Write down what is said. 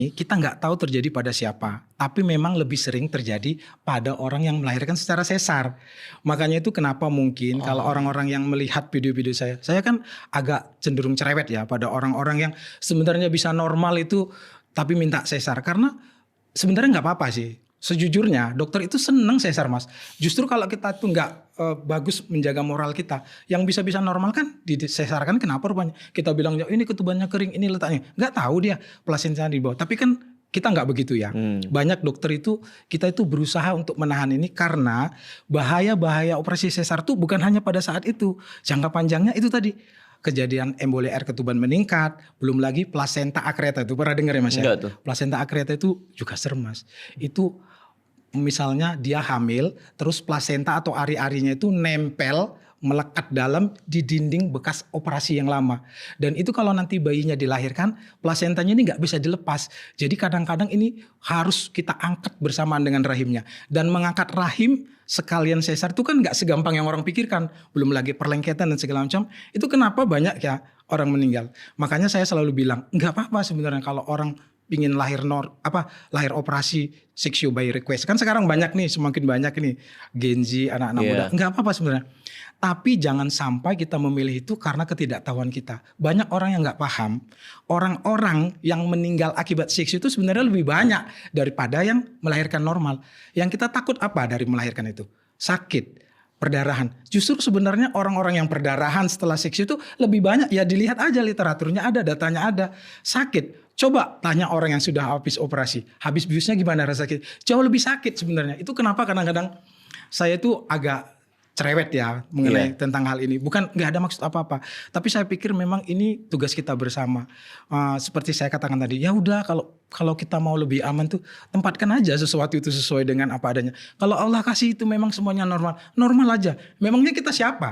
Kita nggak tahu terjadi pada siapa, tapi memang lebih sering terjadi pada orang yang melahirkan secara sesar. Makanya itu kenapa mungkin kalau Oh. orang-orang yang melihat video-video saya kan agak cenderung cerewet ya pada orang-orang yang sebenarnya bisa normal itu tapi minta sesar. Karena sebenarnya nggak apa-apa sih. Sejujurnya dokter itu seneng sesar mas. Justru kalau kita tuh nggak bagus menjaga moral kita, yang bisa-bisa normal kan disesarkan. Kenapa rupanya kita bilang ini ketubannya kering, ini letaknya nggak tahu dia plasenta di bawah. Tapi kan kita nggak begitu ya. Banyak dokter itu kita itu berusaha untuk menahan ini karena bahaya-bahaya operasi sesar tuh bukan hanya pada saat itu, jangka panjangnya itu tadi. Kejadian emboli air ketuban meningkat, belum lagi plasenta akreta itu pernah dengar ya mas ya? Enggak tuh. Plasenta akreta itu juga serem mas. Itu misalnya dia hamil, terus plasenta atau ari-arinya itu nempel melekat dalam di dinding bekas operasi yang lama. Dan itu kalau nanti bayinya dilahirkan, plasentanya ini nggak bisa dilepas. Jadi kadang-kadang ini harus kita angkat bersamaan dengan rahimnya. Dan mengangkat rahim sekalian sesar itu kan nggak segampang yang orang pikirkan. Belum lagi perlengketan dan segala macam. Itu kenapa banyak ya orang meninggal. Makanya saya selalu bilang nggak apa-apa sebenarnya kalau orang ingin lahir lahir operasi seksio by request. Kan sekarang banyak nih, semakin banyak nih Gen Z, anak-anak muda. Nggak apa-apa sebenarnya. Tapi jangan sampai kita memilih itu karena ketidaktahuan kita. Banyak orang yang nggak paham. Orang-orang yang meninggal akibat seksio itu sebenarnya lebih banyak daripada yang melahirkan normal. Yang kita takut apa dari melahirkan itu? Sakit, perdarahan. Justru sebenarnya orang-orang yang perdarahan setelah seksio itu lebih banyak. Ya dilihat aja literaturnya ada, datanya ada. Sakit. Coba tanya orang yang sudah habis operasi. Habis biusnya gimana rasa sakit? Jauh lebih sakit sebenarnya. Itu kenapa kadang-kadang saya tuh agak cerewet ya mengenai tentang hal ini. Bukan nggak ada maksud apa-apa. Tapi saya pikir memang ini tugas kita bersama. Seperti saya katakan tadi. Ya udah kalau kita mau lebih aman tuh tempatkan aja sesuatu itu sesuai dengan apa adanya. Kalau Allah kasih itu memang semuanya normal. Normal aja. Memangnya kita siapa?